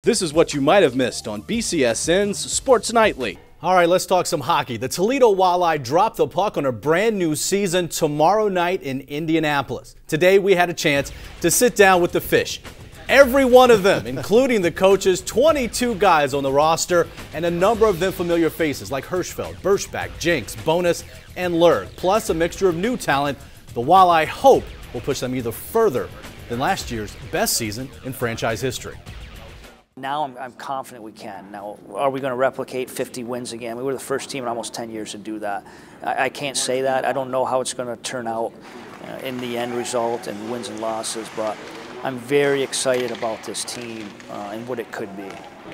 This is what you might have missed on BCSN's Sports Nightly. All right, let's talk some hockey. The Toledo Walleye dropped the puck on a brand new season tomorrow night in Indianapolis. Today we had a chance to sit down with the Fish. Every one of them, including the coaches, 22 guys on the roster, and a number of them familiar faces like Hirschfeld, Birchback, Jinx, Bonus, and Lurg, plus a mixture of new talent. The Walleye hope will push them either further than last year's best season in franchise history. Now I'm confident we can. Now, are we going to replicate 50 wins again? We were the first team in almost 10 years to do that. I can't say that. I don't know how it's going to turn out in the end result and wins and losses, but I'm very excited about this team and what it could be.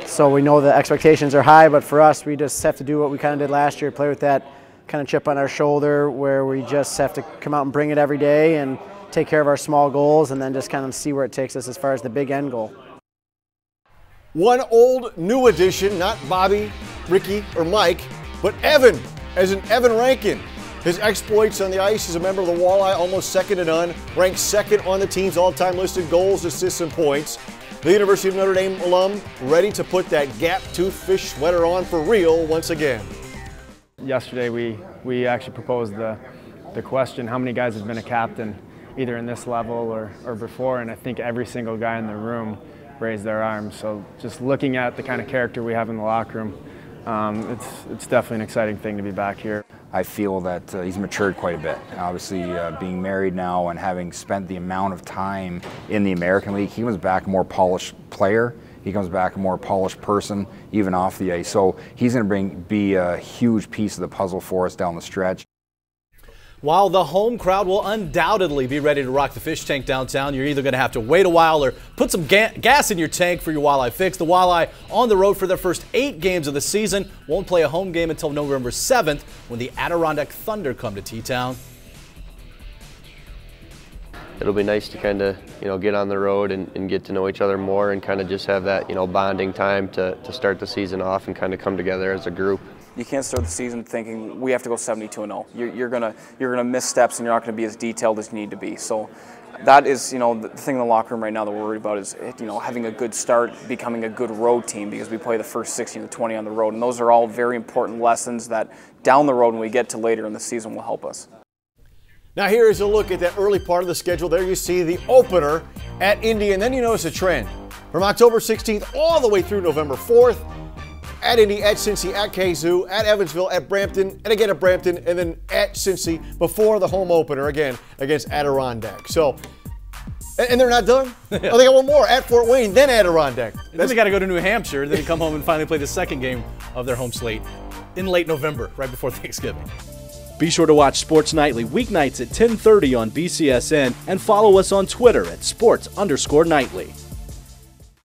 So we know the expectations are high, but for us, we just have to do what we kind of did last year, play with that kind of chip on our shoulder where we just have to come out and bring it every day and take care of our small goals and then just kind of see where it takes us as far as the big end goal. One old, new addition, not Bobby, Ricky, or Mike, but Evan, as in Evan Rankin. His exploits on the ice as a member of the Walleye, almost second to none, ranked second on the team's all-time listed goals, assists, and points. The University of Notre Dame alum ready to put that gap-toothed Fish sweater on for real once again. Yesterday we actually proposed the question, how many guys have been a captain either in this level or before, and I think every single guy in the room raised their arms. So just looking at the kind of character we have in the locker room, it's definitely an exciting thing to be back here. I feel that he's matured quite a bit. Obviously, being married now and having spent the amount of time in the American League, he comes back a more polished player. He comes back a more polished person, even off the ice. So he's going to be a huge piece of the puzzle for us down the stretch. While the home crowd will undoubtedly be ready to rock the Fish tank downtown, you're either going to have to wait a while or put some gas in your tank for your Walleye fix. The Walleye on the road for their first 8 games of the season. Won't play a home game until November 7th when the Adirondack Thunder come to T-Town. It'll be nice to kind of, get on the road and get to know each other more and kind of just have that, bonding time to start the season off and kind of come together as a group. You can't start the season thinking we have to go 72-0. You're gonna miss steps and you're not gonna be as detailed as you need to be. So that is, the thing in the locker room right now that we're worried about is, having a good start, becoming a good road team because we play the first 16 to 20 on the road, and those are all very important lessons that down the road when we get to later in the season will help us. Now here is a look at that early part of the schedule. There you see the opener at Indy, and then you notice a trend. From October 16th all the way through November 4th, at Indy, at Cincy, at Kazoo, at Evansville, at Brampton, and again at Brampton, and then at Cincy before the home opener again against Adirondack. So, and they're not done? Oh, they got one more at Fort Wayne, then Adirondack. Then they got to go to New Hampshire, then they come home and finally play the second game of their home slate in late November, right before Thanksgiving. Be sure to watch Sports Nightly weeknights at 10:30 on BCSN and follow us on Twitter at sports_nightly.